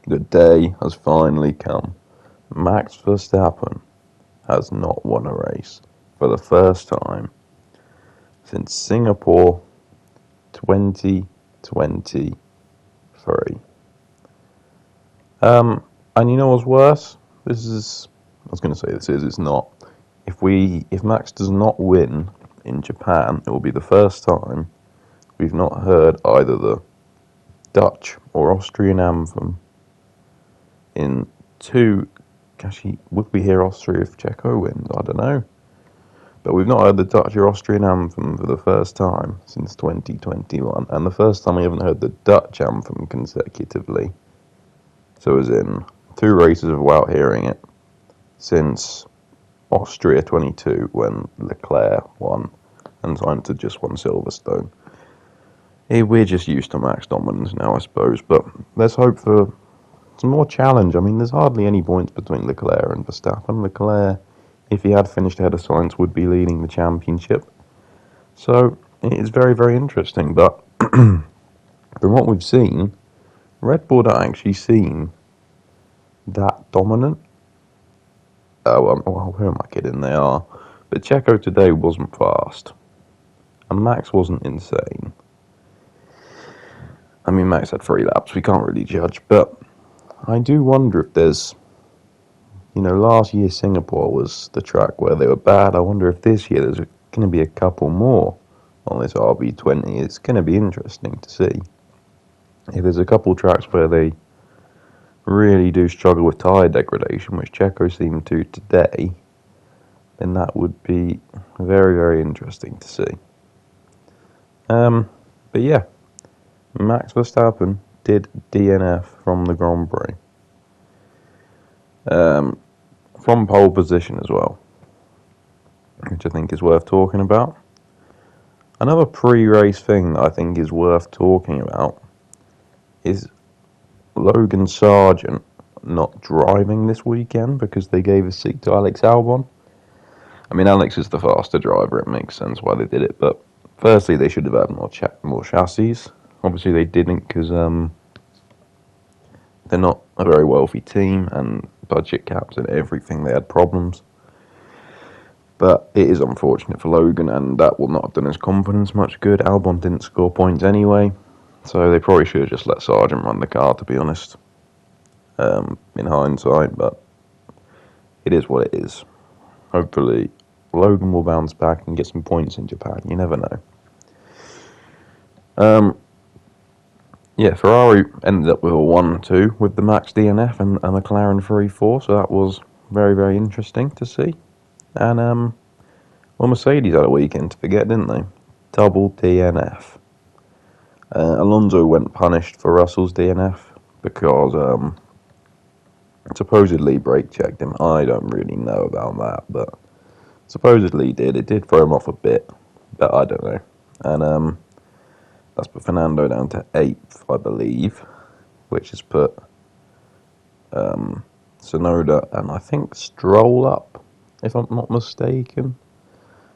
The day has finally come. Max Verstappen has not won a race for the first time since Singapore 2023. And you know what's worse? I was going to say it's not. If Max does not win in Japan, it will be the first time we've not heard either the Dutch or Austrian anthem in two. Actually, would we hear Austria if Checo wins? I don't know. But we've not heard the Dutch or Austrian anthem for the first time since 2021, and the first time we haven't heard the Dutch anthem consecutively. So as in 2 races without hearing it since Austria 22 when Leclerc won and Sainz had just won Silverstone. We're just used to Max dominance now, I suppose, but let's hope for some more challenge. I mean, there's hardly any points between Leclerc and Verstappen. Leclerc, if he had finished ahead of Sainz, would be leading the championship. So it's very, very interesting. But from what we've seen, Red Bull don't actually seem that dominant. Well, who am I kidding? They are. But Checo today wasn't fast. And Max wasn't insane. I mean, Max had 3 laps. We can't really judge. But I do wonder if there's... last year Singapore was the track where they were bad. I wonder if this year there's going to be a couple more on this RB20. It's going to be interesting to see. If there's a couple tracks where they really do struggle with tyre degradation, which Checo seemed to today, then that would be very, very interesting to see. But yeah, Max Verstappen did DNF from the Grand Prix. From pole position as well, which I think is worth talking about. Another pre-race thing that I think is worth talking about is Logan Sargent not driving this weekend because they gave a seat to Alex Albon. I mean, Alex is the faster driver, it makes sense why they did it, but firstly, they should have had more chassis. Obviously, they didn't because they're not a very wealthy team, and budget caps and everything, they had problems. But it is unfortunate for Logan, and that will not have done his confidence much good. Albon didn't score points anyway, so they probably should have just let Sargent run the car, to be honest, in hindsight, but it is what it is. Hopefully, Logan will bounce back and get some points in Japan. You never know. Yeah, Ferrari ended up with a 1-2 with the Max DNF and a McLaren 3-4, so that was very, very interesting to see. And, Mercedes had a weekend to forget, didn't they? Double DNF. Alonso went punished for Russell's DNF because supposedly brake checked him. I don't really know about that, but supposedly he did. It did throw him off a bit, but I don't know. And that's put Fernando down to 8th, I believe, which has put Tsunoda and I think Stroll up, if I'm not mistaken.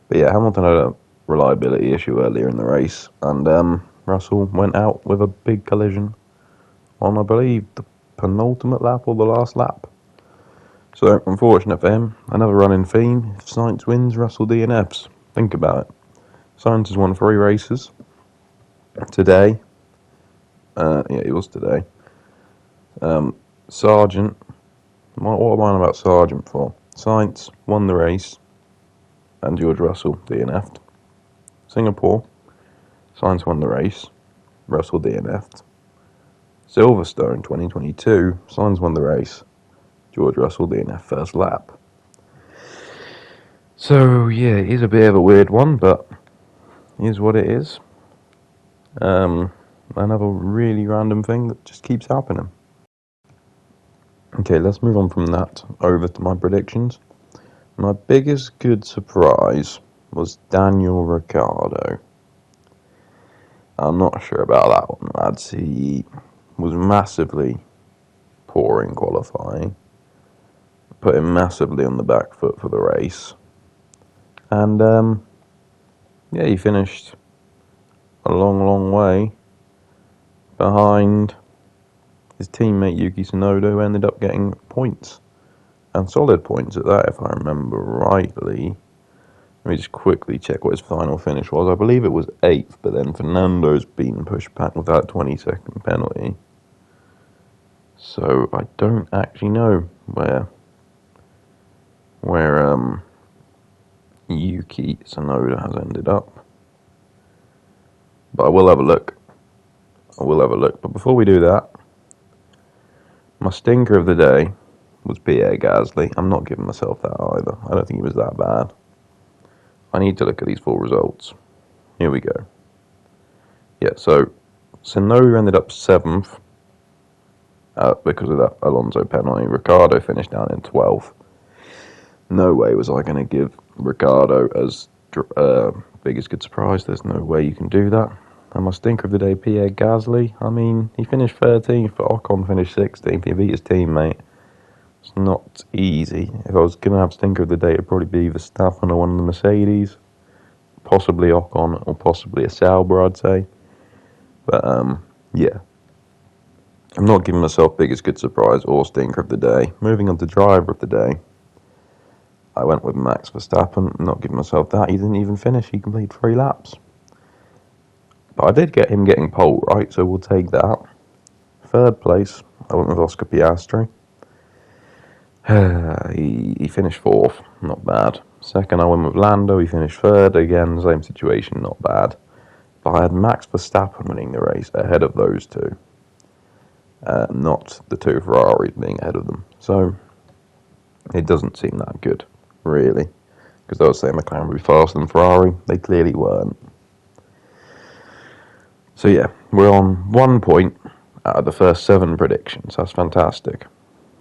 But yeah, Hamilton had a reliability issue earlier in the race, and Russell went out with a big collision on, I believe, the penultimate lap or the last lap. So, unfortunate for him. Another running theme. If Sainz wins, Russell DNFs. Think about it. Sainz has won 3 races today. Yeah, it was today. Sargent. What am I on about Sargent for? Sainz won the race, and George Russell DNF'd. Singapore. Sainz won the race. Russell DNF'd. Silverstone 2022. Sainz won the race. George Russell DNF first lap. So, yeah, it is a bit of a weird one, but it is what it is. Another really random thing that just keeps happening. Okay, let's move on from that over to my predictions. My biggest good surprise was Daniel Ricciardo. I'm not sure about that one, lads. He was massively poor in qualifying, put him massively on the back foot for the race, and yeah, he finished a long, long way behind his teammate Yuki Tsunoda, who ended up getting points. And solid points at that, if I remember rightly. Let me just quickly check what his final finish was. I believe it was 8th, but then Fernando's been pushed back with that 20-second penalty. So I don't actually know where Yuki Tsunoda has ended up. But I will have a look. But before we do that, my stinker of the day was Pierre Gasly. I'm not giving myself that either. I don't think he was that bad. I need to look at these full results. Here we go. Yeah, so Tsunoda ended up 7th because of that Alonso penalty. Ricciardo finished down in 12th. No way was I going to give Ricciardo as biggest good surprise. There's no way you can do that. And my stinker of the day, Pierre Gasly. I mean, he finished 13th, but Ocon finished 16th. He beat his teammate. It's not easy. If I was going to have stinker of the day, it'd probably be Verstappen or one of the Mercedes. Possibly Ocon or possibly a Sauber, I'd say. But, yeah. I'm not giving myself biggest good surprise or stinker of the day. Moving on to driver of the day. I went with Max Verstappen. I'm not giving myself that. He didn't even finish. He completed 3 laps. But I did get him getting pole right, so we'll take that. 3rd place, I went with Oscar Piastri. He finished 4th, not bad. 2nd, I went with Lando. He finished 3rd. Again, same situation, not bad. But I had Max Verstappen winning the race ahead of those two. Not the 2 Ferraris being ahead of them. So, it doesn't seem that good, really. Because I was saying McLaren would be faster than Ferrari. They clearly weren't. So yeah, we're on 1 point out of the first 7 predictions. That's fantastic.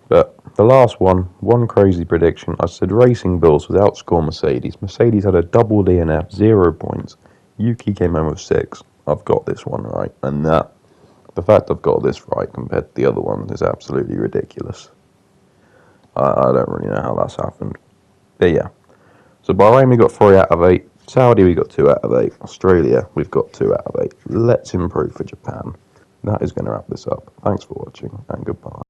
But the last one crazy prediction. I said Racing Bulls would outscore Mercedes. Mercedes had a double DNF, 0 points. Yuki came in with 6. I've got this one right. And the fact I've got this right compared to the other one is absolutely ridiculous. I don't really know how that's happened. But yeah. So Bahrain we got 3 out of 8. Saudi we got 2 out of 8. Australia we've got 2 out of 8. Let's improve for Japan. That is going to wrap this up. Thanks for watching and goodbye.